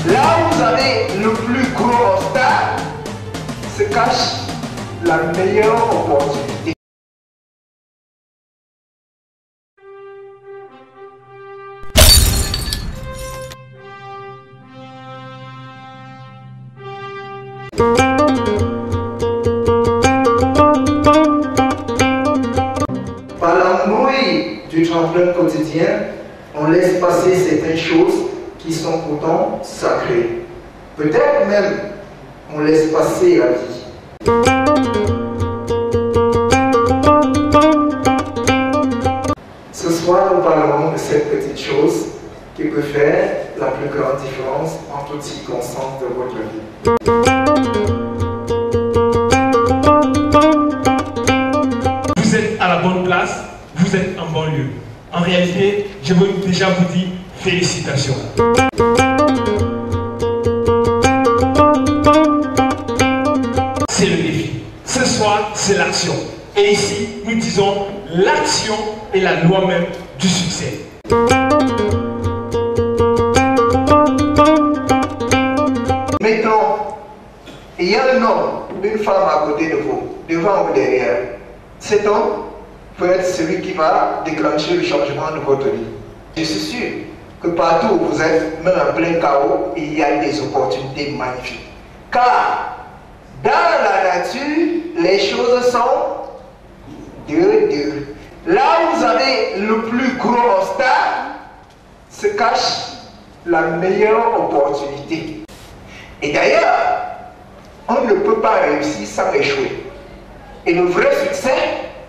Là où vous avez le plus gros obstacle, se cache la meilleure opportunité. Par l'embrouille du tremplin quotidien, on laisse passer certaines choses qui sont pourtant sacrées. Peut-être même on laisse passer la vie. Ce soir, nous parlerons de cette petite chose qui peut faire la plus grande différence en toutes circonstances de votre vie. Vous êtes à la bonne place, vous êtes en bon lieu. En réalité, je veux déjà vous dire félicitations. C'est le défi. Ce soir, c'est l'action. Et ici, nous disons l'action est la loi même du succès. Maintenant, il y a un homme, une femme à côté de vous, devant ou derrière. Cet homme peut être celui qui va déclencher le changement de votre vie. Je suis sûr que partout où vous êtes, même en plein chaos, il y a des opportunités magnifiques. Car dans la nature, les choses sont deux. Là où vous avez le plus gros obstacle, se cache la meilleure opportunité. Et d'ailleurs, on ne peut pas réussir sans échouer. Et le vrai succès,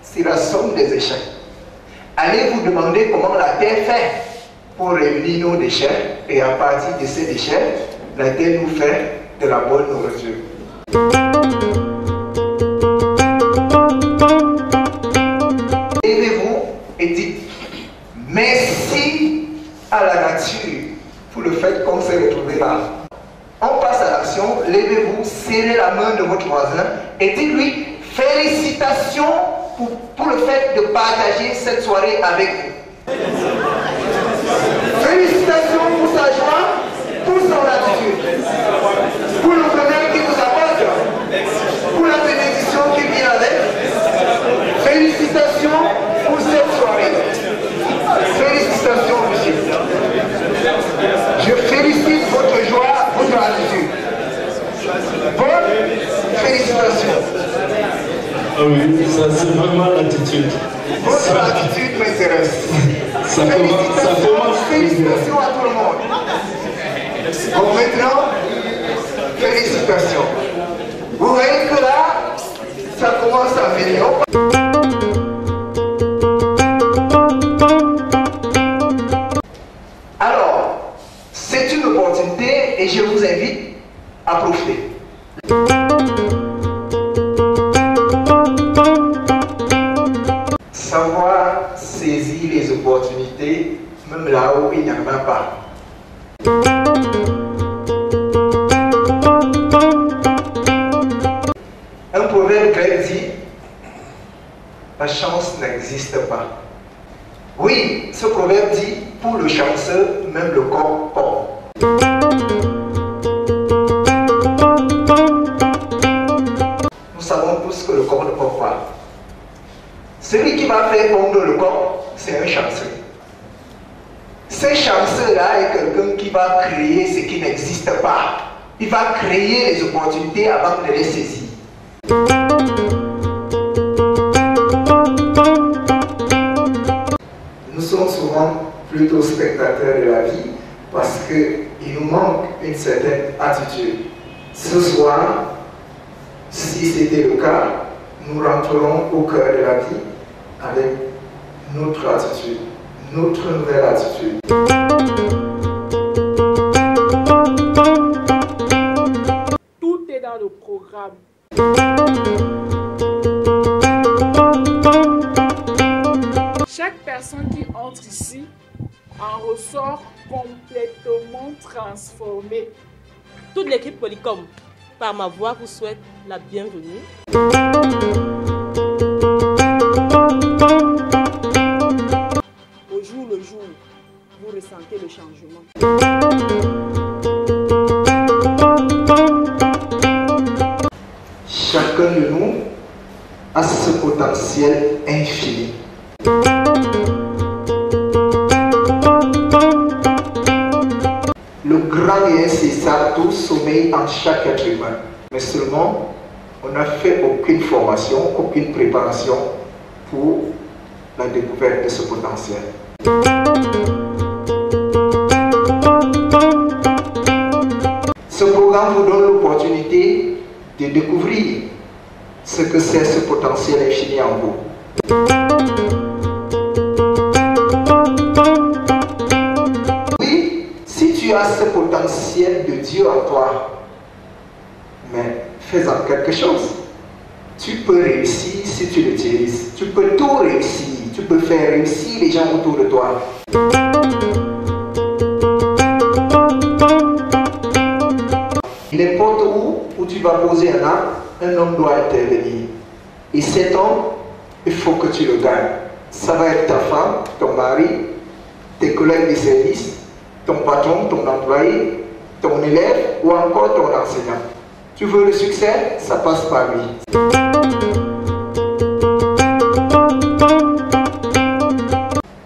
c'est la somme des échecs. Allez vous demander comment la terre fait pour réunir nos déchets, et à partir de ces déchets, la terre nous fait de la bonne nourriture. Levez-vous et dites merci à la nature pour le fait qu'on s'est retrouvé là. On passe à l'action, levez-vous, serrez la main de votre voisin et dites-lui félicitations pour le fait de partager cette soirée avec vous. Félicitations pour sa joie, pour son attitude, pour le bonheur qu'il vous apporte, pour la bénédiction qui vient avec. Félicitations pour cette soirée. Félicitations, monsieur. Je félicite votre joie, votre attitude. Bonne félicitations. Ah oui, ça c'est vraiment l'attitude. Votre attitude m'intéresse. Ça commence. Félicitations à tout le monde. Bon, maintenant, félicitations. Vous voyez que là, ça commence à venir. Alors, c'est une opportunité et je vous invite à profiter. Savoir saisir les opportunités, même là où il n'y en a pas. Un proverbe grec dit, la chance n'existe pas. Oui, ce proverbe dit, pour le chanceux, même le corps porte. Nous savons tous que le corps ne porte pas. Celui qui va faire pondre le corps, c'est un chanceux. Ce chanceux-là est quelqu'un qui va créer ce qui n'existe pas. Il va créer les opportunités avant de les saisir. Nous sommes souvent plutôt spectateurs de la vie parce qu'il nous manque une certaine attitude. Ce soir, si c'était le cas, nous rentrerons au cœur de la vie avec notre attitude, notre nouvelle attitude. Tout est dans le programme. Chaque personne qui entre ici en ressort complètement transformée. Toute l'équipe Polycom, par ma voix, vous souhaite la bienvenue. Au jour le jour, vous ressentez le changement. ce potentiel infini. Le grand et insaisissable sommeille en chaque être humain. Mais seulement, on n'a fait aucune formation, aucune préparation pour la découverte de ce potentiel. Ce programme vous donne l'opportunité de découvrir ce que c'est ce potentiel infini en vous. Oui, si tu as ce potentiel de Dieu en toi, mais fais-en quelque chose. Tu peux réussir si tu l'utilises. Tu peux tout réussir. Tu peux faire réussir les gens autour de toi. N'importe où tu vas poser un homme doit intervenir. Et cet homme, il faut que tu le gagnes. Ça va être ta femme, ton mari, tes collègues de service, ton patron, ton employé, ton élève ou encore ton enseignant. Tu veux le succès, ça passe par lui.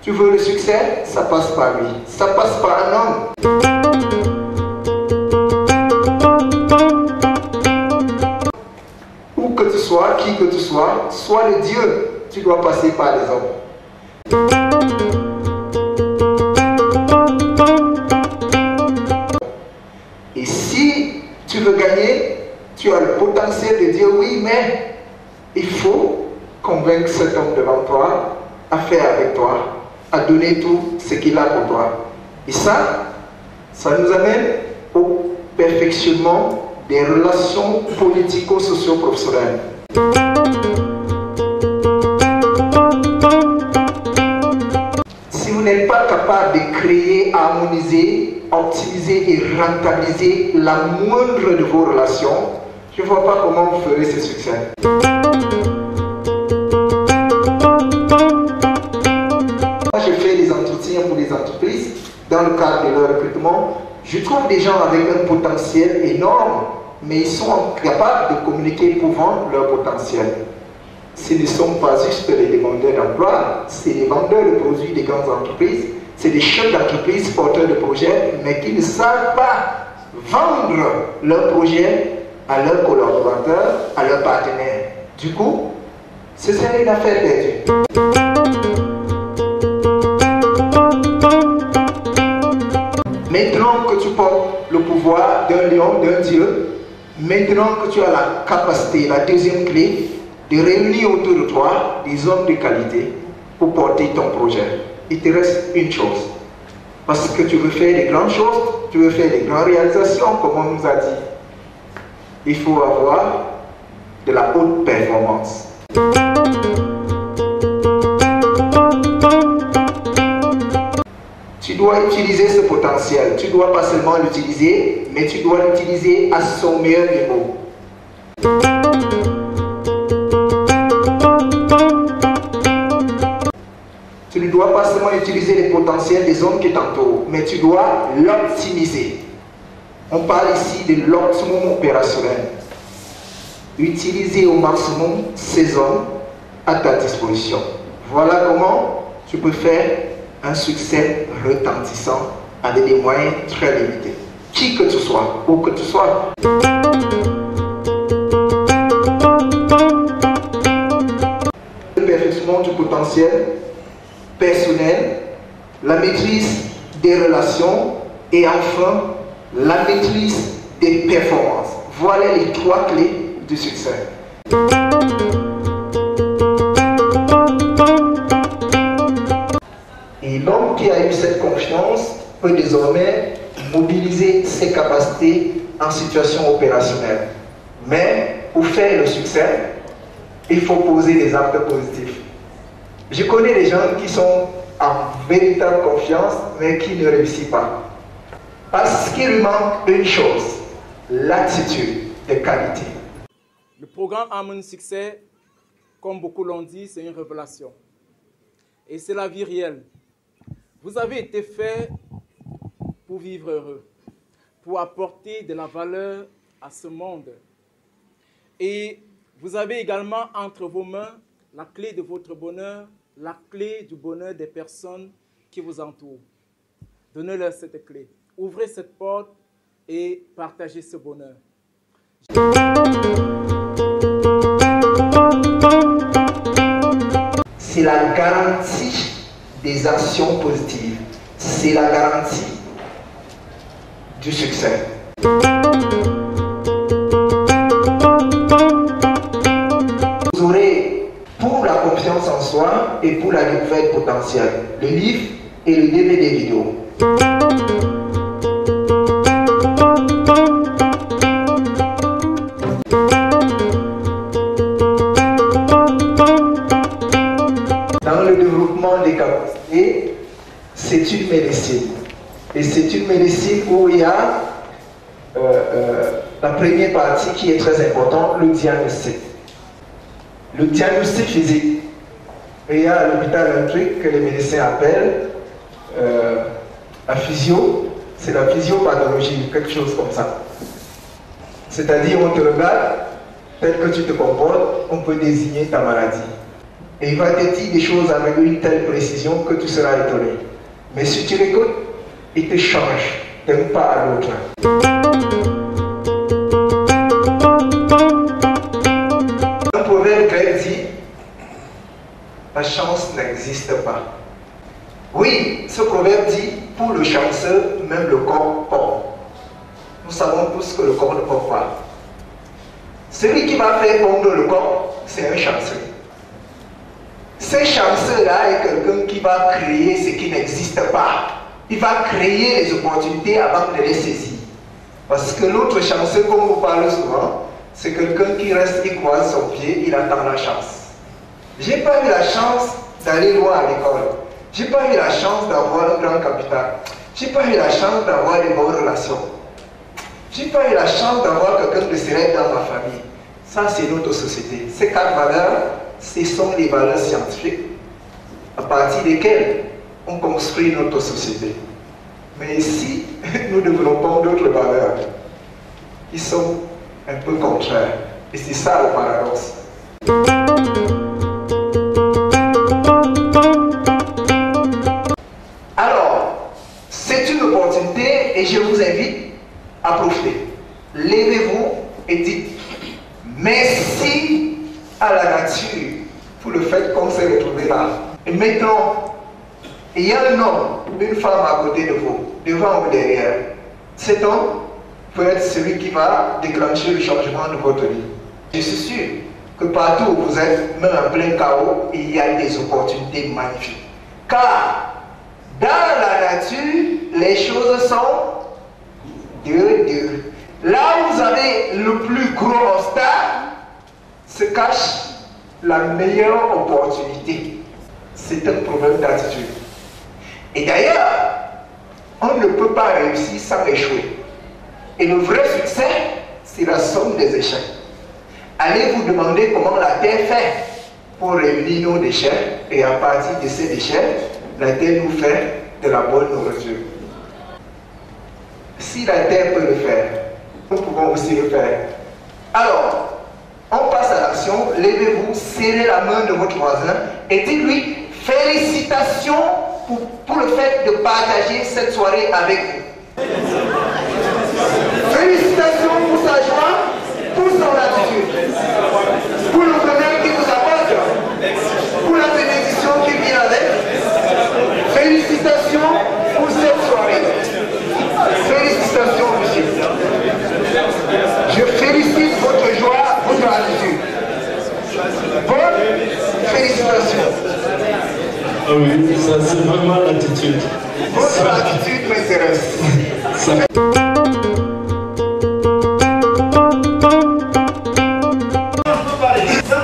Tu veux le succès, ça passe par lui. Ça passe par un homme. Où que tu sois, qui que tu sois le Dieu, tu dois passer par les hommes. Et si tu veux gagner, tu as le potentiel de dire oui, mais il faut convaincre cet homme devant toi à faire avec toi, à donner tout ce qu'il a pour toi. Et ça nous amène au perfectionnement des relations politico-socio-professionnelles. Si vous n'êtes pas capable de créer, harmoniser, optimiser et rentabiliser la moindre de vos relations, je ne vois pas comment vous ferez ce succès. Moi, je fais des entretiens pour les entreprises dans le cadre de leur recrutement. Je trouve des gens avec un potentiel énorme, mais ils sont capables de communiquer pour vendre leur potentiel. Ce ne sont pas juste les demandeurs d'emploi, c'est les vendeurs de produits des grandes entreprises, c'est des chefs d'entreprise porteurs de projets, mais qui ne savent pas vendre leur projet à leurs collaborateurs, à leurs partenaires. Du coup, ce serait une affaire perdue. Maintenant que tu portes le pouvoir d'un lion, d'un dieu, maintenant que tu as la capacité, la deuxième clé, de réunir autour de toi des hommes de qualité pour porter ton projet, il te reste une chose. Parce que tu veux faire des grandes choses, tu veux faire des grandes réalisations, comme on nous a dit. Il faut avoir de la haute performance. Tu dois utiliser ce potentiel. Tu ne dois pas seulement l'utiliser, mais tu dois l'utiliser à son meilleur niveau. Tu ne dois pas seulement utiliser les potentiels des hommes qui t'entourent, mais tu dois l'optimiser. On parle ici de l'optimum opérationnel. Utiliser au maximum ces hommes à ta disposition. Voilà comment tu peux faire un succès retentissant avec des moyens très limités. Qui que tu sois, où que tu sois. Le perfectionnement du potentiel personnel, la maîtrise des relations et enfin la maîtrise des performances. Voilà les trois clés du succès. Et l'homme qui a eu cette confiance peut désormais mobiliser ses capacités en situation opérationnelle. Mais pour faire le succès, il faut poser des actes positifs. Je connais des gens qui sont en véritable confiance, mais qui ne réussissent pas. Parce qu'il lui manque une chose, l'attitude de qualité. Le programme Harmony Succès, comme beaucoup l'ont dit, c'est une révélation. Et c'est la vie réelle. Vous avez été fait pour vivre heureux, pour apporter de la valeur à ce monde. Et vous avez également entre vos mains la clé de votre bonheur, la clé du bonheur des personnes qui vous entourent. Donnez-leur cette clé. Ouvrez cette porte et partagez ce bonheur. C'est la garantie des actions positives. C'est la garantie du succès. Vous aurez pour la confiance en soi et pour la découverte potentielle le livre et le DVD vidéo. Dans le développement des capacités, c'est une médecine. Et c'est une médecine où il y a la première partie qui est très importante, le diagnostic. Le diagnostic physique. Et il y a à l'hôpital un truc que les médecins appellent la physio, c'est la physiopathologie, quelque chose comme ça. C'est-à-dire, on te regarde, tel que tu te comportes, on peut désigner ta maladie. Et il va te dire des choses avec une telle précision que tu seras étonné. Mais si tu l'écoutes, il te change d'un pas à l'autre. Un proverbe grec dit, la chance n'existe pas. Oui, ce proverbe dit, pour le chanceux, même le corps porte. Nous savons tous que le corps ne porte pas. Celui qui va faire pondre le corps, c'est un chanceux. Ce chanceux-là est quelqu'un qui va créer ce qui n'existe pas. Il va créer les opportunités avant de les saisir. Parce que l'autre chanceux, comme on parle souvent, c'est quelqu'un qui reste, il croise son pied, il attend la chance. J'ai pas eu la chance d'aller loin à l'école. J'ai pas eu la chance d'avoir un grand capital. J'ai pas eu la chance d'avoir des bonnes relations. J'ai pas eu la chance d'avoir quelqu'un de sérieux dans ma famille. Ça, c'est notre société. Ces 4 valeurs, ce sont les valeurs scientifiques à partir desquelles on construit notre société. Mais ici, nous développons d'autres valeurs qui sont un peu contraires. Et c'est ça le paradoxe. Alors, c'est une opportunité et je vous invite à profiter. Levez-vous et dites merci à la nature pour le fait qu'on s'est retrouvé là. Et maintenant, il y a un homme, une femme à côté de vous, devant ou derrière. Cet homme peut être celui qui va déclencher le changement de votre vie. Je suis sûr que partout où vous êtes, même en plein chaos, il y a des opportunités magnifiques. Car dans la nature, les choses sont deux. Là où vous avez le plus gros obstacle, se cache la meilleure opportunité. C'est un problème d'attitude. Et d'ailleurs, on ne peut pas réussir sans échouer. Et le vrai succès, c'est la somme des échecs. Allez vous demander comment la Terre fait pour réunir nos déchets, et à partir de ces déchets, la Terre nous fait de la bonne nourriture. Si la Terre peut le faire, nous pouvons aussi le faire. Alors, on passe à l'action. Levez-vous, serrez la main de votre voisin et dites-lui félicitations pour le fait de partager cette soirée avec vous. Félicitations pour sa joie, pour son attitude, pour le bonheur qu'il vous apporte, pour la bénédiction qui vient avec. Félicitations pour cette soirée. Félicitations, monsieur. Je félicite votre joie, votre attitude. Bonne félicitations. Ah oui, ça c'est vraiment l'attitude. Votre attitude m'intéresse.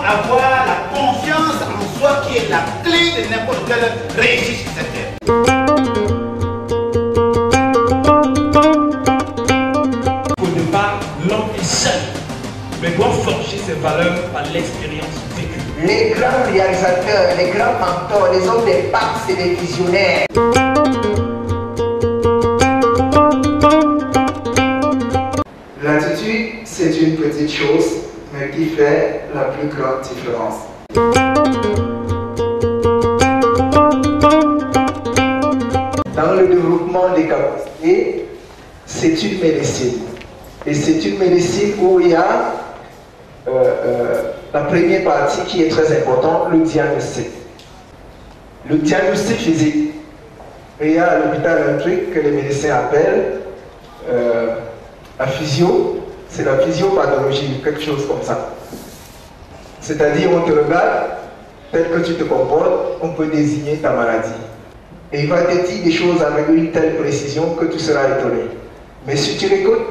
Avoir la confiance en soi qui est la clé de n'importe quelle réussite sur cette terre. Au départ, l'homme est seul, mais doit forger ses valeurs par l'expérience vécue. Les grands réalisateurs, les grands mentors, les hommes des pactes, c'est des visionnaires. L'attitude, c'est une petite chose, mais qui fait la plus grande différence. dans le développement des capacités, c'est une médecine. Et c'est une médecine où il y a la première partie qui est très importante, le diagnostic. Le diagnostic physique. Et il y a à l'hôpital un truc que les médecins appellent la physio, c'est la physiopathologie, quelque chose comme ça. C'est-à-dire, on te regarde, tel que tu te comportes, on peut désigner ta maladie. Et il va te dire des choses avec une telle précision que tu seras étonné. Mais si tu l'écoutes,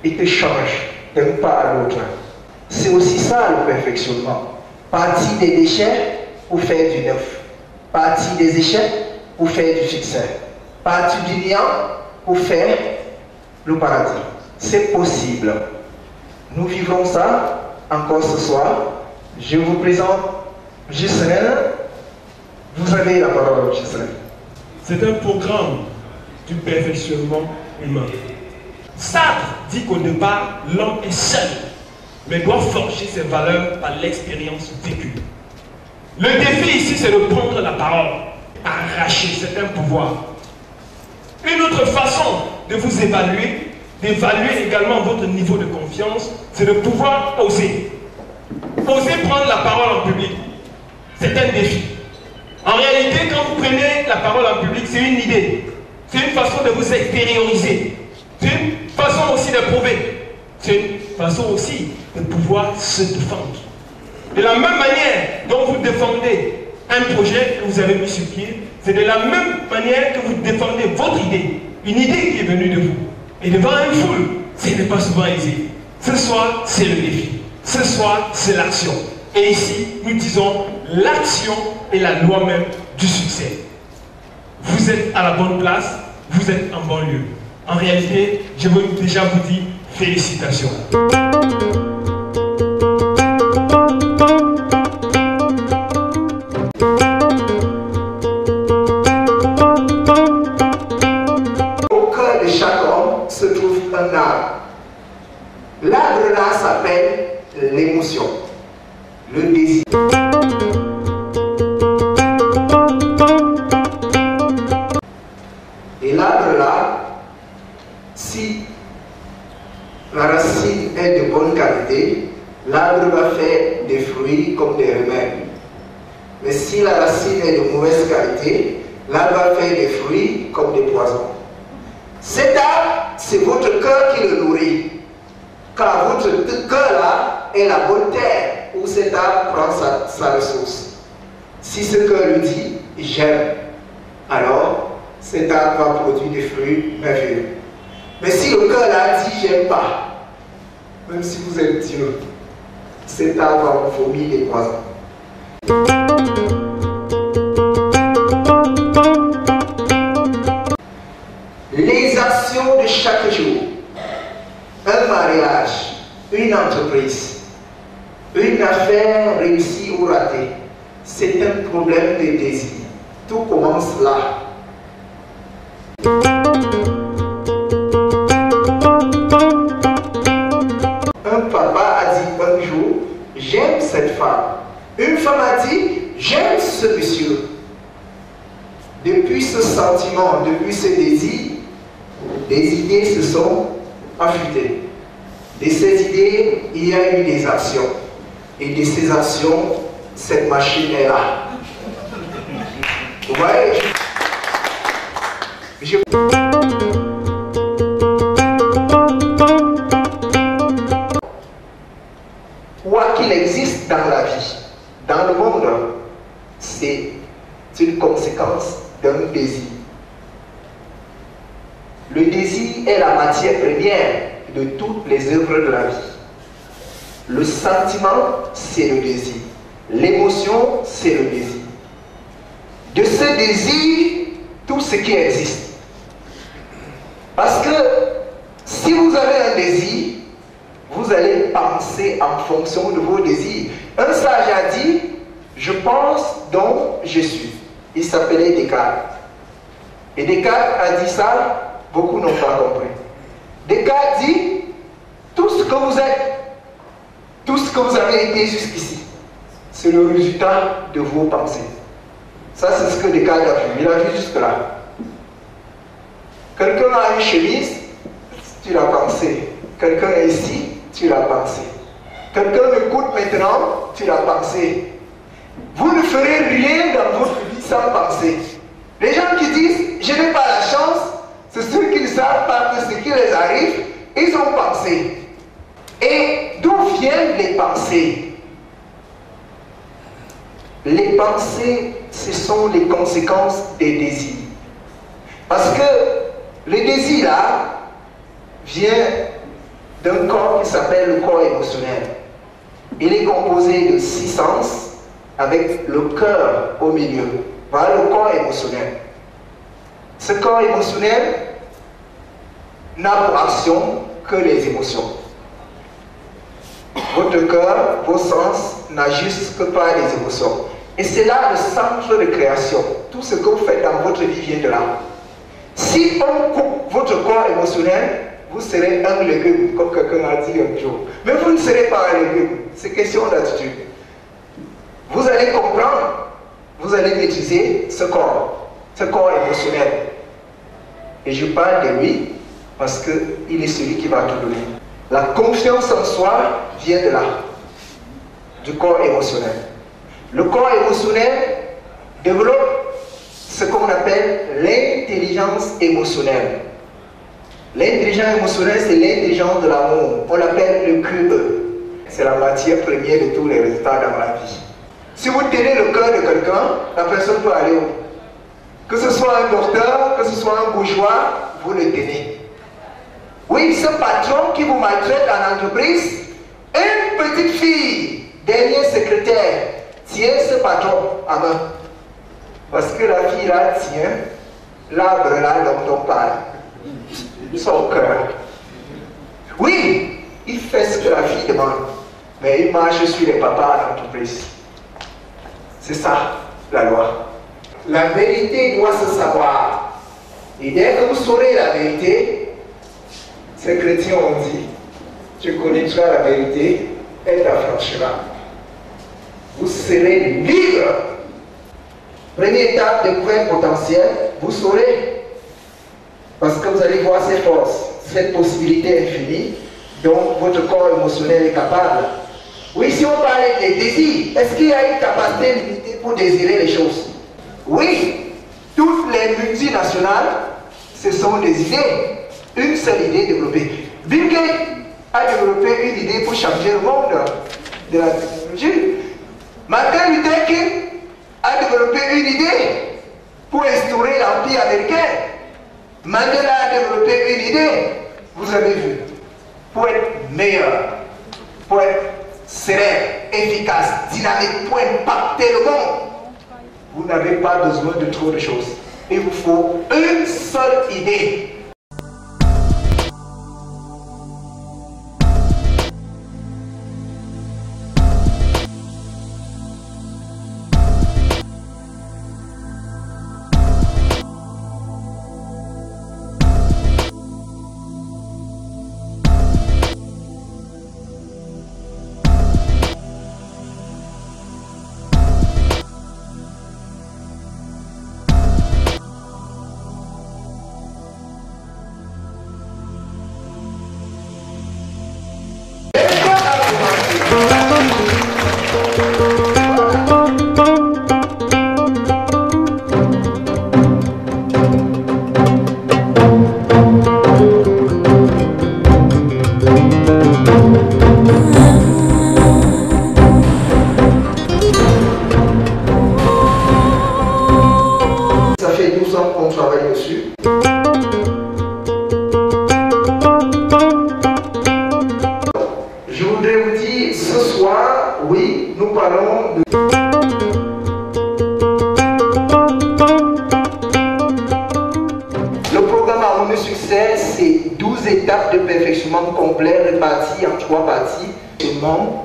il te change d'un pas à l'autre. C'est aussi ça le perfectionnement. Partir des déchets pour faire du neuf. Partir des échecs pour faire du succès. Partir du néant pour faire le paradis. C'est possible. Nous vivrons ça encore ce soir. Je vous présente Ghislaine. Vous avez la parole, Ghislaine. C'est un programme du perfectionnement humain. Sartre dit qu'au départ, l'homme est seul, mais doit forger ses valeurs par l'expérience vécue. Le défi ici, c'est de prendre la parole, arracher certains pouvoirs. Une autre façon de vous évaluer, d'évaluer également votre niveau de confiance, c'est de pouvoir oser. Oser prendre la parole en public, c'est un défi. En réalité, quand vous prenez la parole en public, c'est une idée. C'est une façon de vous extérioriser. C'est une façon aussi de prouver. C'est une façon aussi de pouvoir se défendre. De la même manière dont vous défendez un projet que vous avez mis sur pied, c'est de la même manière que vous défendez votre idée. Une idée qui est venue de vous. Et devant une foule, ce n'est pas souvent aisé. Ce soir, c'est le défi. Ce soir, c'est l'action. Et ici, nous disons, l'action est la loi même du succès. Vous êtes à la bonne place, vous êtes en bon lieu. En réalité, je veux déjà vous dire félicitations. Au cœur de chaque homme se trouve un arbre. L'arbre là s'appelle l'émotion, le désir. Et l'arbre là, si la racine est de bonne qualité, l'arbre va faire des fruits comme des remèdes. Mais si la racine est de mauvaise qualité, l'arbre va faire des fruits comme des poisons. Cet arbre, c'est votre cœur qui le nourrit. Car votre cœur là est la bonne terre où cet arbre prend sa ressource. Si ce cœur lui dit j'aime, alors cet arbre va produire des fruits merveilleux. Mais si le cœur là dit j'aime pas, même si vous êtes Dieu, cet arbre va vous vomir des poisons. Les actions de chaque jour. Un mariage, une entreprise, une affaire réussie ou ratée, c'est un problème de désir. Tout commence là. Un papa a dit un jour, j'aime cette femme. Une femme a dit, j'aime ce monsieur. Depuis ce sentiment, depuis ce désir, des idées se sont affûtées. De ces idées, il y a eu des actions. Et de ces actions, cette machine est là. Vous voyez? Quoi qu'il existe dans la vie, dans le monde, c'est une conséquence d'un désir. Le désir est la matière première de toutes les œuvres de la vie. Le sentiment, c'est le désir. L'émotion, c'est le désir. De ce désir, tout ce qui existe. Parce que si vous avez un désir, vous allez penser en fonction de vos désirs. Un sage a dit, je pense donc je suis. Il s'appelait Descartes. Et Descartes a dit ça, beaucoup n'ont pas compris. Descartes dit, tout ce que vous êtes, tout ce que vous avez été jusqu'ici, c'est le résultat de vos pensées. Ça, c'est ce que Descartes a vu. Il a vu jusque-là. Quelqu'un a une chemise, tu l'as pensé. Quelqu'un est ici, tu l'as pensé. Quelqu'un m'écoute maintenant, tu l'as pensé. Vous ne ferez rien dans votre vie sans penser. Les gens qui disent, je n'ai pas la chance, c'est ceux qui ne savent pas que ce qui les arrive, ils ont pensé. Et d'où viennent les pensées? Les pensées, ce sont les conséquences des désirs. Parce que le désir là vient d'un corps qui s'appelle le corps émotionnel. Il est composé de 6 sens avec le cœur au milieu. Voilà le corps émotionnel. Ce corps émotionnel n'a pour action que les émotions. Votre cœur, vos sens n'agissent que par les émotions. Et c'est là le centre de création. Tout ce que vous faites dans votre vie vient de là. Si on coupe votre corps émotionnel, vous serez un légume, comme quelqu'un a dit un jour. Mais vous ne serez pas un légume. C'est question d'attitude. Vous allez comprendre, vous allez maîtriser ce corps émotionnel. Et je parle de lui parce qu'il est celui qui va tout donner. La confiance en soi vient de là, du corps émotionnel. Le corps émotionnel développe ce qu'on appelle l'intelligence émotionnelle. L'intelligence émotionnelle, c'est l'intelligence de l'amour. On l'appelle le QE. C'est la matière première de tous les résultats dans la vie. Si vous tenez le cœur de quelqu'un, la personne peut aller où? Que ce soit un docteur, que ce soit un bourgeois, vous le tenez. Oui, ce patron qui vous maltraite en entreprise, une petite fille, dernier secrétaire, tient ce patron à main. Parce que la fille là tient l'arbre là dont on parle. Son cœur. Oui, il fait ce que la fille demande, mais il marche sur les papas à l'entreprise. C'est ça, la loi. La vérité doit se savoir. Et dès que vous saurez la vérité, ces chrétiens ont dit, tu connaîtras la vérité, elle t'affranchira. Vous serez libre. Première étape, découverte potentielle, vous saurez. Parce que vous allez voir ces forces, cette possibilité infinie dont votre corps émotionnel est capable. Oui, si on parlait des désirs, est-ce qu'il y a une capacité limitée pour désirer les choses? Oui, toutes les multinationales, ce sont des idées. Une seule idée développée. Bill Gates a développé une idée pour changer le monde de la technologie. Martin Luther King a développé une idée pour instaurer l'Empire américain. Mandela a développé une idée, vous avez vu, pour être meilleur, pour être serein, efficace, dynamique, pour impacter le monde. Vous n'avez pas besoin de trop de choses. Il vous faut une seule idée.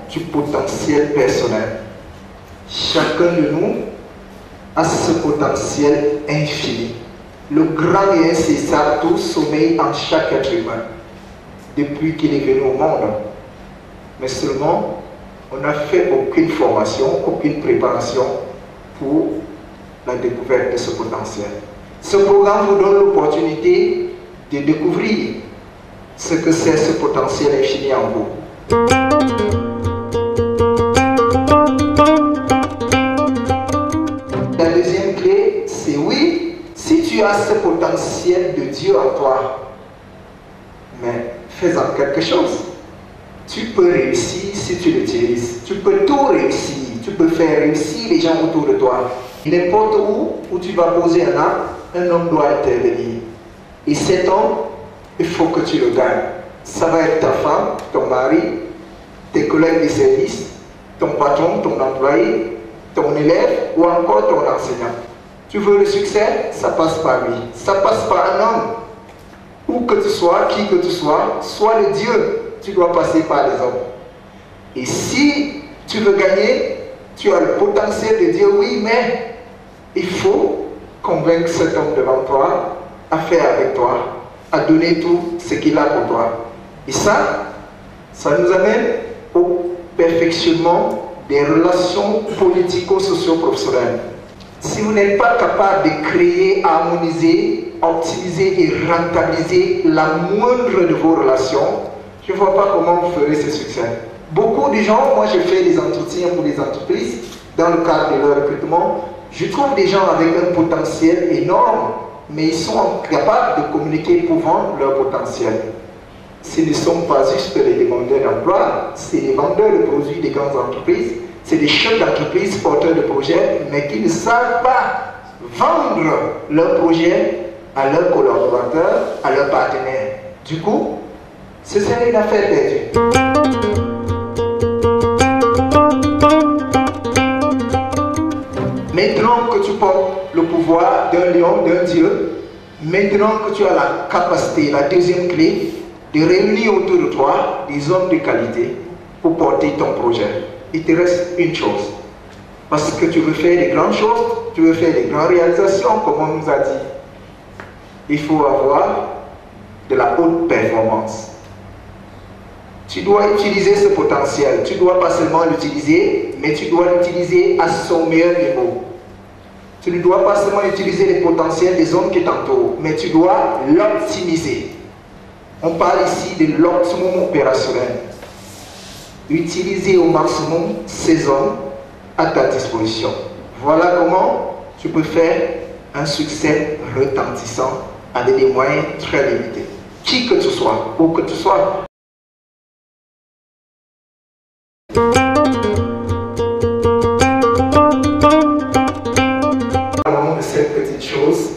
Du potentiel personnel. Chacun de nous a ce potentiel infini. Le grand et insaisissable sommeille en chaque être humain depuis qu'il est venu au monde. Mais seulement, on n'a fait aucune formation, aucune préparation pour la découverte de ce potentiel. Ce programme vous donne l'opportunité de découvrir ce que c'est ce potentiel infini en vous. La deuxième clé, c'est oui, si tu as ce potentiel de Dieu en toi, mais fais-en quelque chose. Tu peux réussir si tu l'utilises. Tu peux tout réussir. Tu peux faire réussir les gens autour de toi. N'importe où tu vas poser un homme doit intervenir. Et cet homme, il faut que tu le gagnes. Ça va être ta femme, ton mari, tes collègues de service, ton patron, ton employé, ton élève ou encore ton enseignant. Tu veux le succès, ça passe par lui. Ça passe par un homme. Où que tu sois, qui que tu sois le Dieu. Tu dois passer par les hommes. Et si tu veux gagner, tu as le potentiel de dire oui, mais il faut convaincre cet homme devant toi à faire avec toi, à donner tout ce qu'il a pour toi. Et ça nous amène au perfectionnement des relations politico-socio-professionnelles. Si vous n'êtes pas capable de créer, harmoniser, optimiser et rentabiliser la moindre de vos relations, je ne vois pas comment vous ferez ce succès. Beaucoup de gens, moi je fais des entretiens pour des entreprises, dans le cadre de leur recrutement, je trouve des gens avec un potentiel énorme, mais ils sont incapables de communiquer pour vendre leur potentiel. Ce ne sont pas juste les demandeurs d'emploi, c'est les vendeurs de produits des grandes entreprises, c'est des chefs d'entreprise porteurs de projets, mais qui ne savent pas vendre leur projet à leurs collaborateurs, à leurs partenaires. Du coup, ce serait une affaire perdue. Maintenant que tu portes le pouvoir d'un lion, d'un Dieu, maintenant que tu as la capacité, la deuxième clé, de réunir autour de toi des hommes de qualité pour porter ton projet, il te reste une chose. Parce que tu veux faire des grandes choses, tu veux faire des grandes réalisations, comme on nous a dit. Il faut avoir de la haute performance. Tu dois utiliser ce potentiel. Tu ne dois pas seulement l'utiliser, mais tu dois l'utiliser à son meilleur niveau. Tu ne dois pas seulement utiliser les potentiels des hommes qui t'entourent, mais tu dois l'optimiser. On parle ici de l'optimum opérationnel. Utiliser au maximum ces hommes à ta disposition. Voilà comment tu peux faire un succès retentissant avec des moyens très limités. Qui que tu sois, où que tu sois. Cette petite chose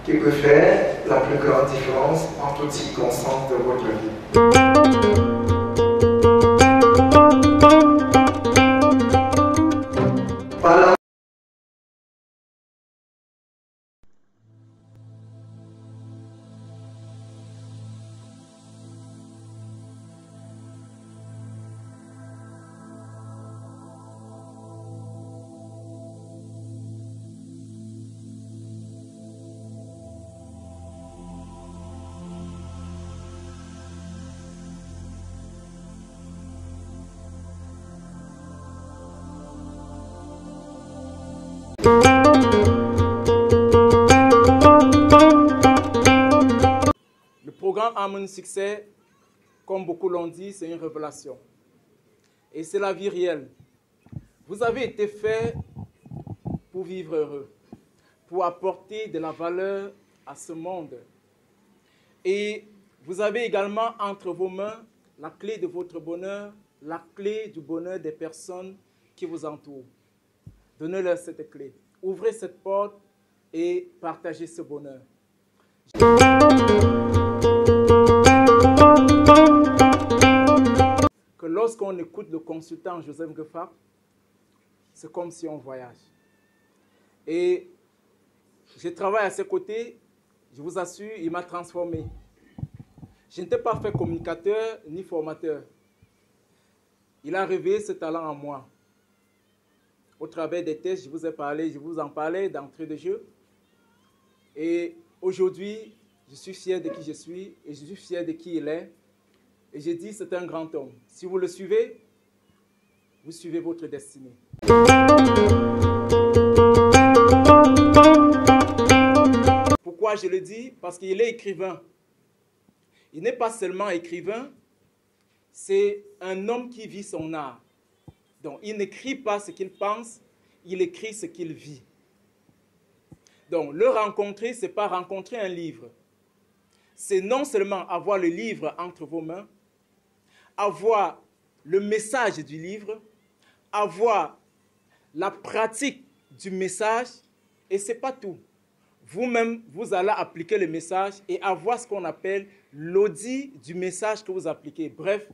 qui peut faire la plus grande différence en toutes circonstances de votre vie. Voilà. Le programme Harmony Succès, comme beaucoup l'ont dit, c'est une révélation. Et c'est la vie réelle. Vous avez été fait pour vivre heureux, pour apporter de la valeur à ce monde. Et vous avez également entre vos mains la clé de votre bonheur, la clé du bonheur des personnes qui vous entourent. Donnez-leur cette clé. Ouvrez cette porte et partagez ce bonheur. Que lorsqu'on écoute le consultant Joseph Gephard, c'est comme si on voyage. Et je travaille à ses côtés, je vous assure, il m'a transformé. Je n'étais pas fait communicateur ni formateur. Il a réveillé ce talent en moi. Au travers des tests, je vous en parlais d'entrée de jeu. Et aujourd'hui, je suis fier de qui je suis et je suis fier de qui il est. Et j'ai dit, c'est un grand homme. Si vous le suivez, vous suivez votre destinée. Pourquoi je le dis? Parce qu'il est écrivain. Il n'est pas seulement écrivain, c'est un homme qui vit son art. Donc, il n'écrit pas ce qu'il pense, il écrit ce qu'il vit. Donc, le rencontrer, ce n'est pas rencontrer un livre. C'est non seulement avoir le livre entre vos mains, avoir le message du livre, avoir la pratique du message, et ce n'est pas tout. Vous-même, vous allez appliquer le message et avoir ce qu'on appelle l'audit du message que vous appliquez. Bref,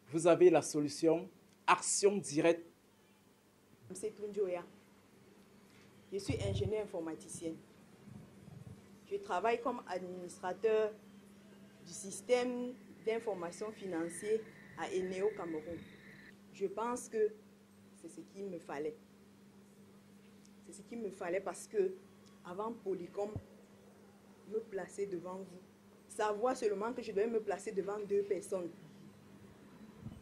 vous avez la solution, action directe. C'est Tunjoya. Je suis ingénieur informaticien. Je travaille comme administrateur du système d'information financière à Eneo Cameroun. Je pense que c'est ce qu'il me fallait. C'est ce qu'il me fallait parce que avant Polycom, me placer devant vous, savoir seulement que je devais me placer devant 2 personnes.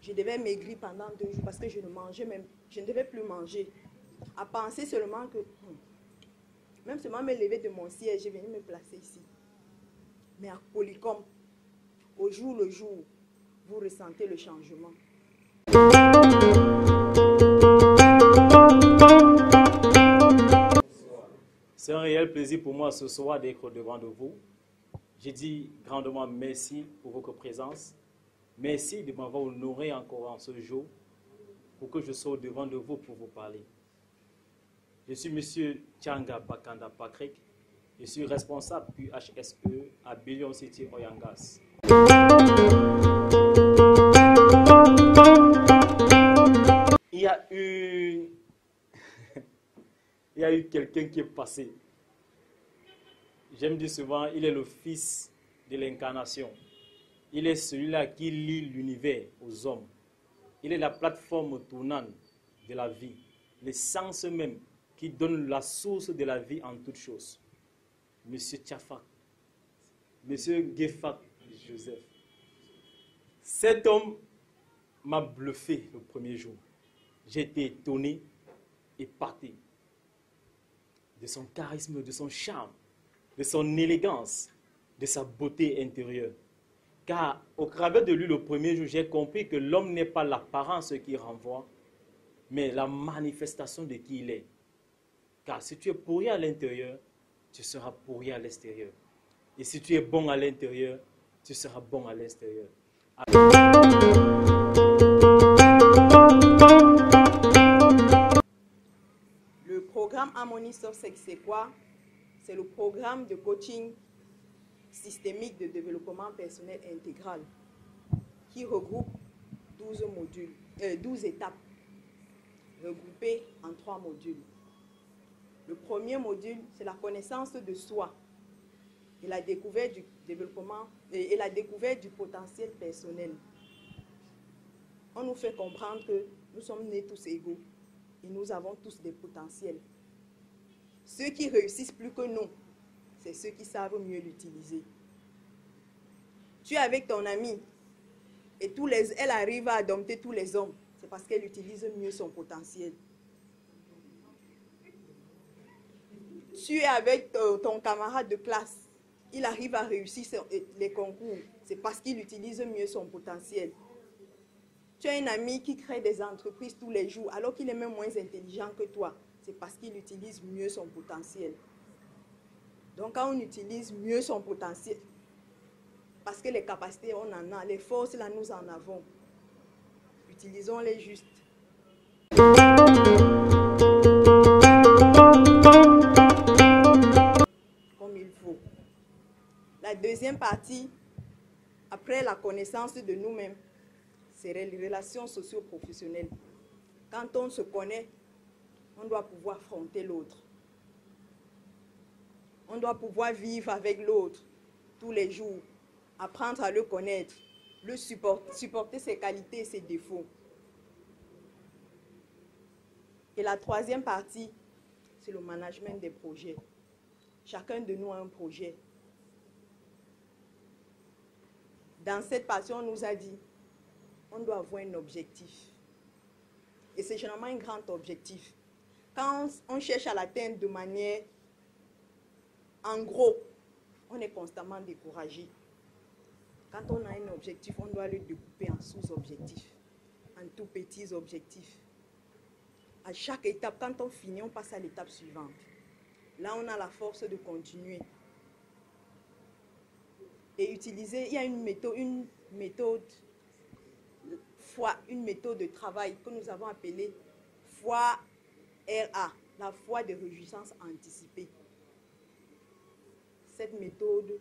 Je devais maigrir pendant 2 jours parce que je ne mangeais même, je ne devais plus manger. À penser seulement que, même seulement me lever de mon siège, je venais me placer ici. Mais à Polycom, au jour le jour, vous ressentez le changement. C'est un réel plaisir pour moi ce soir d'être devant de vous. Je dis grandement merci pour votre présence. Merci de m'avoir honoré encore en ce jour pour que je sois devant de vous pour vous parler. Je suis M. Tchanga Bakanda Patrick. Je suis responsable du HSE à Billion City Oyangas. Il y a eu quelqu'un qui est passé. J'aime dire souvent, il est le fils de l'incarnation. Il est celui-là qui lie l'univers aux hommes. Il est la plateforme tournante de la vie, l'essence même qui donne la source de la vie en toutes choses. Monsieur Tchafak, Monsieur Gefak Joseph. Cet homme m'a bluffé le premier jour. J'ai été étonné et parti de son charisme, de son charme, de son élégance, de sa beauté intérieure. Car au travers de lui, le premier jour, j'ai compris que l'homme n'est pas l'apparence qui renvoie, mais la manifestation de qui il est. Car si tu es pourri à l'intérieur, tu seras pourri à l'extérieur. Et si tu es bon à l'intérieur, tu seras bon à l'extérieur. Le programme Harmony Soft Sex, c'est quoi? C'est le programme de coaching systémique de développement personnel intégral qui regroupe 12 étapes regroupées en 3 modules. Le premier module, c'est la connaissance de soi et la découverte du développement et la découverte du potentiel personnel. On nous fait comprendre que nous sommes nés tous égaux et nous avons tous des potentiels. Ceux qui réussissent plus que nous, c'est ceux qui savent mieux l'utiliser. Tu es avec ton ami et elle arrive à dompter tous les hommes. C'est parce qu'elle utilise mieux son potentiel. Tu es avec ton camarade de classe. Il arrive à réussir les concours. C'est parce qu'il utilise mieux son potentiel. Tu as un ami qui crée des entreprises tous les jours alors qu'il est même moins intelligent que toi. C'est parce qu'il utilise mieux son potentiel. Donc quand on utilise mieux son potentiel, parce que les capacités, on en a, les forces, là, nous en avons. Utilisons-les juste. Comme il faut. La deuxième partie, après la connaissance de nous-mêmes, c'est les relations socio-professionnelles. Quand on se connaît, on doit pouvoir affronter l'autre. On doit pouvoir vivre avec l'autre tous les jours, apprendre à le connaître, le supporter ses qualités et ses défauts. Et la troisième partie, c'est le management des projets. Chacun de nous a un projet. Dans cette partie, on nous a dit, on doit avoir un objectif. Et c'est généralement un grand objectif. Quand on cherche à l'atteindre de manière, en gros, on est constamment découragé. Quand on a un objectif, on doit le découper en sous-objectifs, en tout petits objectifs. À chaque étape, quand on finit, on passe à l'étape suivante. Là, on a la force de continuer. Et utiliser, il y a une méthode de travail que nous avons appelée foi RA, la foi de réjouissance anticipée. Cette méthode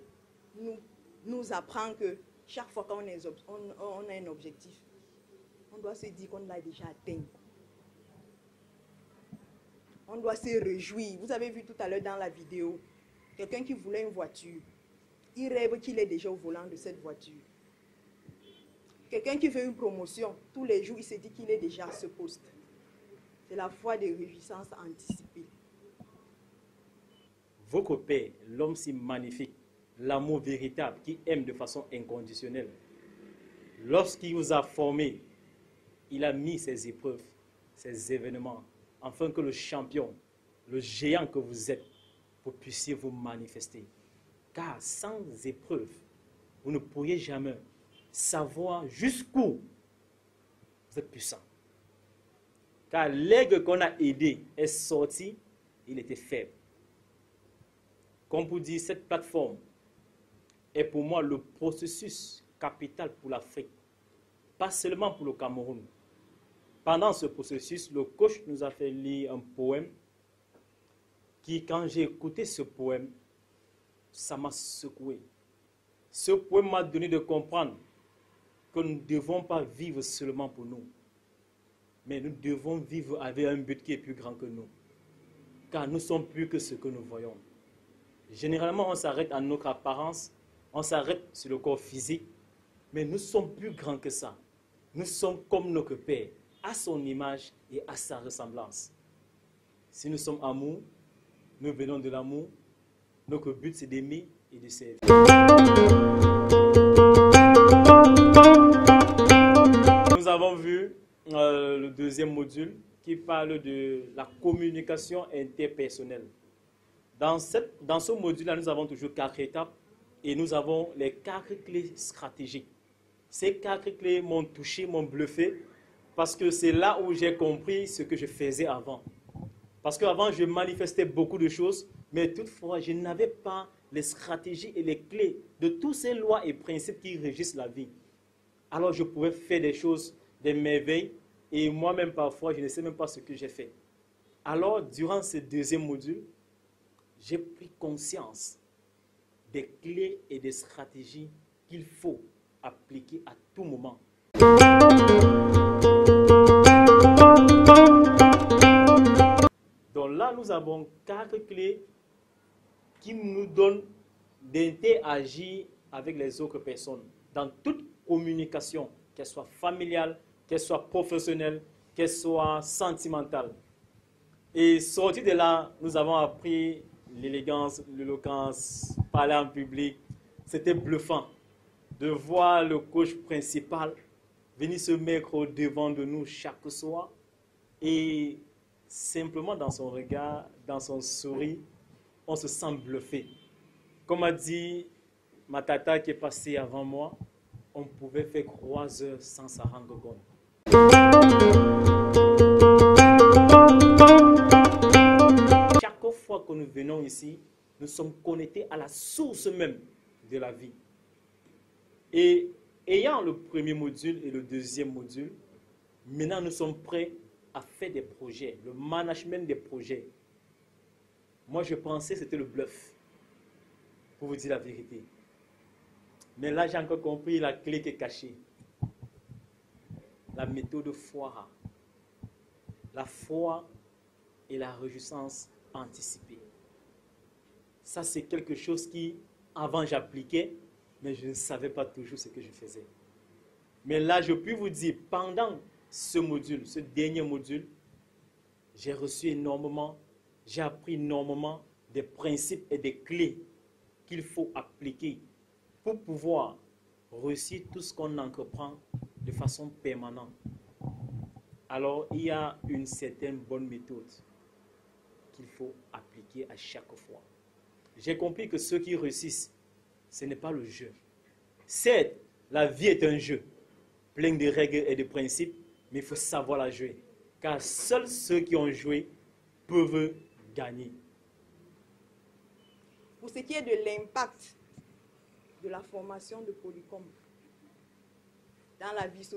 nous apprend que chaque fois qu'on a un objectif, on doit se dire qu'on l'a déjà atteint. On doit se réjouir. Vous avez vu tout à l'heure dans la vidéo, quelqu'un qui voulait une voiture. Il rêve qu'il est déjà au volant de cette voiture. Quelqu'un qui veut une promotion, tous les jours, il se dit qu'il est déjà à ce poste. C'est la foi de réjouissance anticipée. Votre Père, l'homme si magnifique, l'amour véritable, qui aime de façon inconditionnelle, lorsqu'il vous a formé, il a mis ses épreuves, ses événements, afin que le champion, le géant que vous êtes, vous puissiez vous manifester. Car sans épreuve, vous ne pourriez jamais savoir jusqu'où vous êtes puissant. Car l'aigle qu'on a aidé est sorti, il était faible. Comme pour dire, cette plateforme est pour moi le processus capital pour l'Afrique, pas seulement pour le Cameroun. Pendant ce processus, le coach nous a fait lire un poème qui, quand j'ai écouté ce poème, ça m'a secoué. Ce poème m'a donné de comprendre que nous ne devons pas vivre seulement pour nous, mais nous devons vivre avec un but qui est plus grand que nous, car nous sommes plus que ce que nous voyons. Généralement, on s'arrête à notre apparence, on s'arrête sur le corps physique, mais nous sommes plus grands que ça. Nous sommes comme notre Père, à son image et à sa ressemblance. Si nous sommes amour, nous venons de l'amour. Notre but, c'est d'aimer et de servir. Nous avons vu le deuxième module qui parle de la communication interpersonnelle. Dans ce module-là, nous avons toujours 4 étapes et nous avons les 4 clés stratégiques. Ces 4 clés m'ont touché, m'ont bluffé, parce que c'est là où j'ai compris ce que je faisais avant. Parce qu'avant, je manifestais beaucoup de choses, mais toutefois, je n'avais pas les stratégies et les clés de toutes ces lois et principes qui régissent la vie. Alors, je pouvais faire des choses, des merveilles, et moi-même, parfois, je ne sais même pas ce que j'ai fait. Alors, durant ce deuxième module, j'ai pris conscience des clés et des stratégies qu'il faut appliquer à tout moment. Donc là, nous avons 4 clés qui nous donnent d'interagir avec les autres personnes dans toute communication, qu'elle soit familiale, qu'elle soit professionnelle, qu'elle soit sentimentale. Et sorti de là, nous avons appris l'élégance, l'éloquence, parler en public. C'était bluffant de voir le coach principal venir se mettre au devant de nous chaque soir et simplement dans son regard, dans son sourire, on se sent bluffé. Comme a dit ma tata qui est passée avant moi, on pouvait faire 3 heures sans s'en rendre compte. Chaque fois que nous venons ici, nous sommes connectés à la source même de la vie. Et ayant le premier module et le deuxième module, maintenant nous sommes prêts à faire des projets, le management des projets. Moi je pensais que c'était le bluff, pour vous dire la vérité. Mais là j'ai encore compris la clé qui est cachée. La méthode FOIA. La foi et la réjouissance anticipée. Ça c'est quelque chose qui, avant j'appliquais, mais je ne savais pas toujours ce que je faisais. Mais là, je puis vous dire, pendant ce module, ce dernier module, j'ai reçu énormément, j'ai appris énormément des principes et des clés qu'il faut appliquer pour pouvoir réussir tout ce qu'on entreprend de façon permanente. Alors, il y a une certaine bonne méthode qu'il faut appliquer à chaque fois. J'ai compris que ceux qui réussissent, ce n'est pas le jeu, Certes, la vie est un jeu, plein de règles et de principes, mais il faut savoir la jouer. Car seuls ceux qui ont joué peuvent gagner. Pour ce qui est de l'impact de la formation de Polycom dans la vie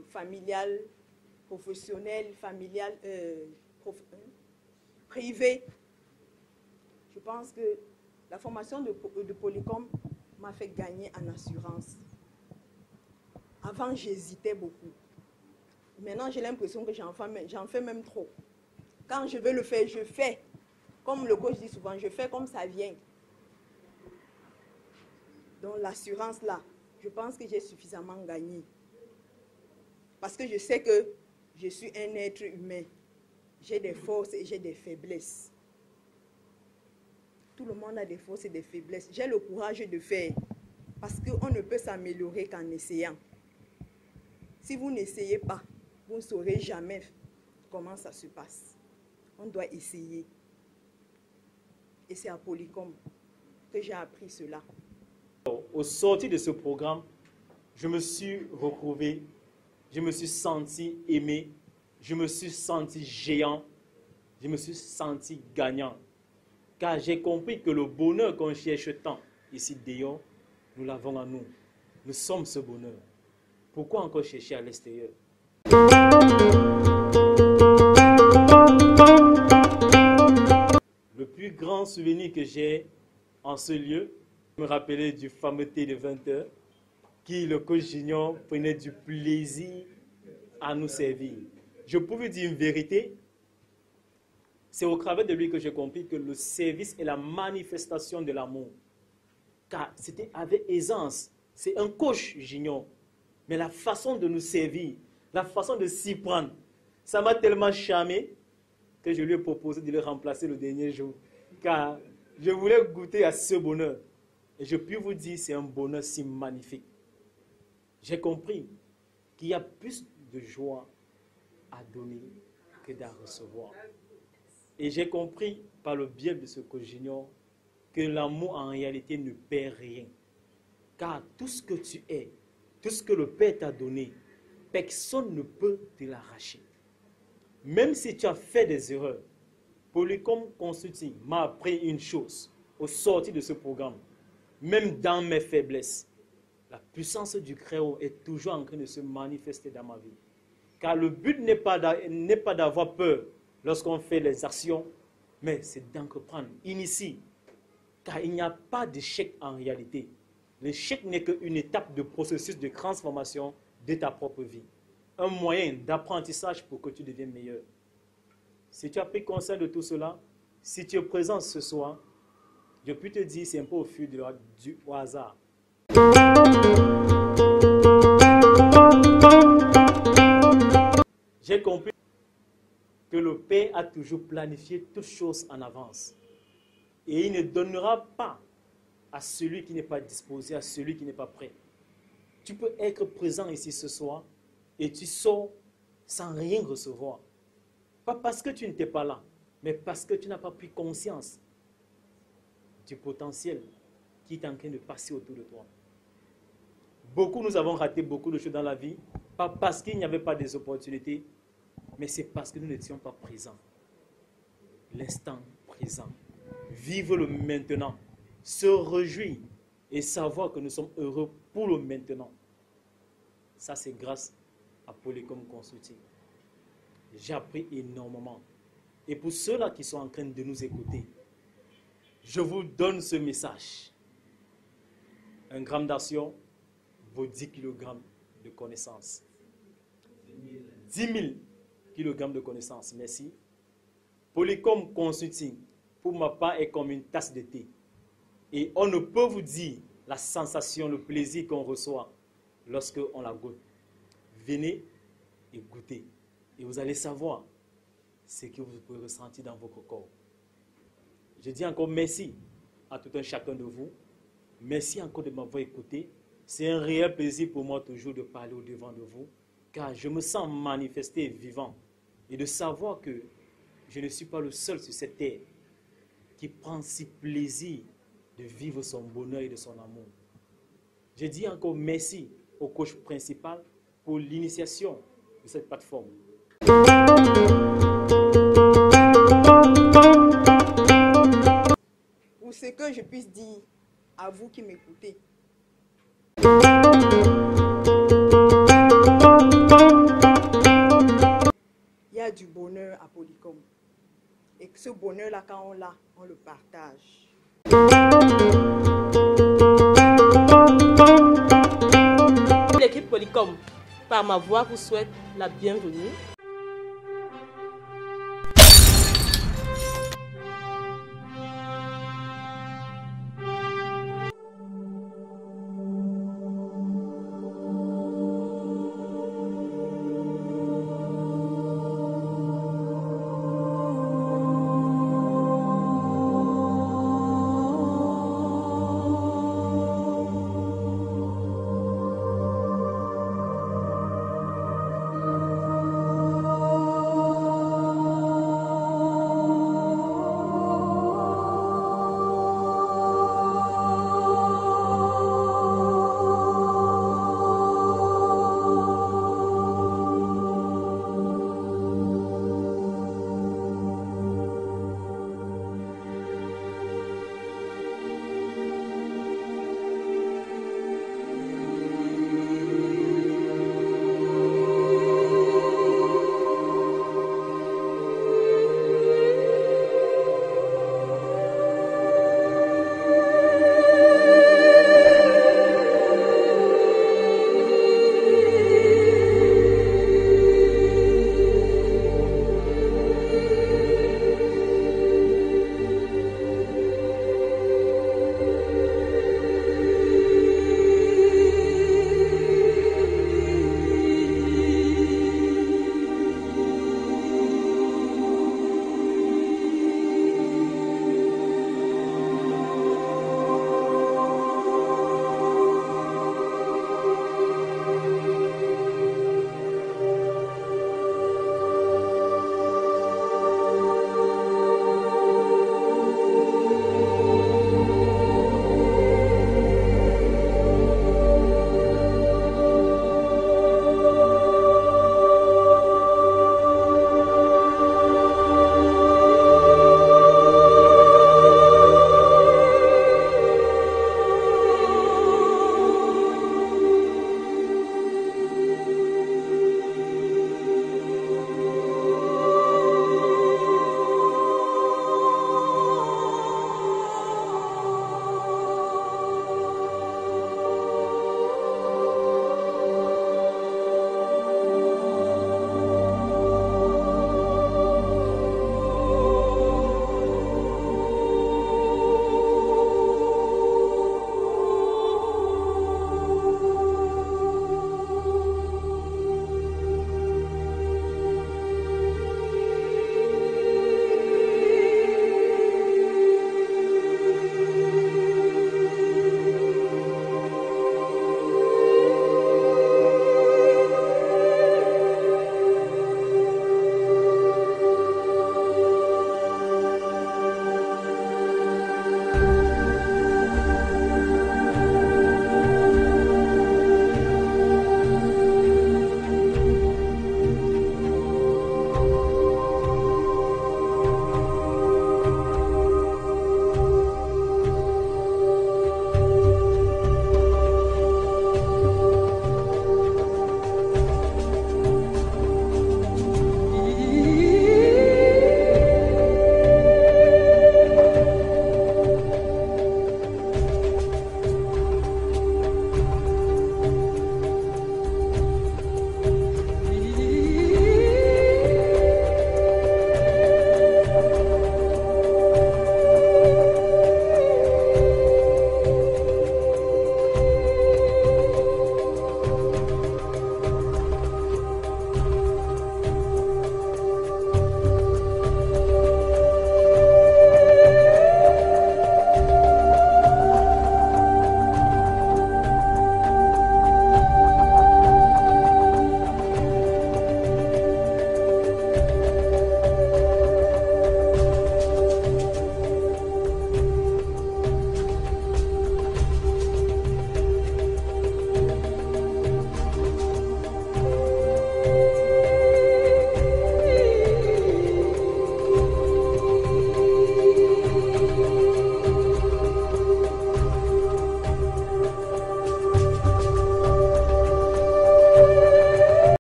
familiale, professionnelle, familiale, privée, je pense que la formation de Polycom m'a fait gagner en assurance. Avant, j'hésitais beaucoup. Maintenant, j'ai l'impression que j'en fais même trop. Quand je veux le faire, je fais. Comme le coach dit souvent, je fais comme ça vient. Donc l'assurance là, je pense que j'ai suffisamment gagné. Parce que je sais que je suis un être humain. J'ai des forces et j'ai des faiblesses. Tout le monde a des forces et des faiblesses. J'ai le courage de faire. Parce qu'on ne peut s'améliorer qu'en essayant. Si vous n'essayez pas, vous ne saurez jamais comment ça se passe. On doit essayer. Et c'est à Polycom que j'ai appris cela. Au sortir de ce programme, je me suis retrouvé, je me suis senti aimé, je me suis senti géant, je me suis senti gagnant. Car j'ai compris que le bonheur qu'on cherche tant ici dehors, nous l'avons en nous. Nous sommes ce bonheur. Pourquoi encore chercher à l'extérieur? Le plus grand souvenir que j'ai en ce lieu, je me rappelais du fameux thé de 20 heures, qui le coach Junior prenait du plaisir à nous servir. Je pouvais dire une vérité. C'est au travers de lui que j'ai compris que le service est la manifestation de l'amour. Car c'était avec aisance. C'est un coach Junior. Mais la façon de nous servir, la façon de s'y prendre, ça m'a tellement charmé que je lui ai proposé de le remplacer le dernier jour. Car je voulais goûter à ce bonheur. Et je puis vous dire, c'est un bonheur si magnifique. J'ai compris qu'il y a plus de joie à donner que d'à recevoir. Et j'ai compris par le biais de ce coach Junior que l'amour en réalité ne perd rien. Car tout ce que tu es, tout ce que le Père t'a donné, personne ne peut te l'arracher. Même si tu as fait des erreurs, Polycom Consulting m'a appris une chose au sortir de ce programme. Même dans mes faiblesses, la puissance du Créateur est toujours en train de se manifester dans ma vie. Car le but n'est pas d'avoir peur lorsqu'on fait les actions, mais c'est d'entreprendre, initier. Car il n'y a pas d'échec en réalité. L'échec n'est qu'une étape de processus de transformation de ta propre vie. Un moyen d'apprentissage pour que tu deviennes meilleur. Si tu as pris conscience de tout cela, si tu es présent ce soir, je peux te dire, c'est un peu au fil du hasard. J'ai compris que le Père a toujours planifié toutes choses en avance. Et il ne donnera pas à celui qui n'est pas disposé, à celui qui n'est pas prêt. Tu peux être présent ici ce soir et tu sors sans rien recevoir. Pas parce que tu n'étais pas là, mais parce que tu n'as pas pris conscience du potentiel qui est en train de passer autour de toi. Beaucoup, nous avons raté beaucoup de choses dans la vie, pas parce qu'il n'y avait pas des opportunités, mais c'est parce que nous n'étions pas présents. L'instant présent. Vivre le maintenant. Se réjouir et savoir que nous sommes heureux pour le maintenant. Ça, c'est grâce à Polycom Consulting. J'ai appris énormément. Et pour ceux-là qui sont en train de nous écouter, je vous donne ce message. Un gramme d'action vaut 10 kg de connaissances. 10 000 kg de connaissances. Merci. Polycom Consulting, pour ma part, est comme une tasse de thé. Et on ne peut vous dire la sensation, le plaisir qu'on reçoit lorsqu'on la goûte. Venez et goûtez. Et vous allez savoir ce que vous pouvez ressentir dans votre corps. Je dis encore merci à tout un chacun de vous. Merci encore de m'avoir écouté. C'est un réel plaisir pour moi toujours de parler au-devant de vous, car je me sens manifesté vivant et de savoir que je ne suis pas le seul sur cette terre qui prend si plaisir de vivre son bonheur et de son amour. Je dis encore merci au coach principal pour l'initiation de cette plateforme. Pour ce que je puisse dire à vous qui m'écoutez, il y a du bonheur à Polycom. Et que ce bonheur-là, quand on l'a, on le partage. L'équipe Polycom, par ma voix, vous souhaite la bienvenue.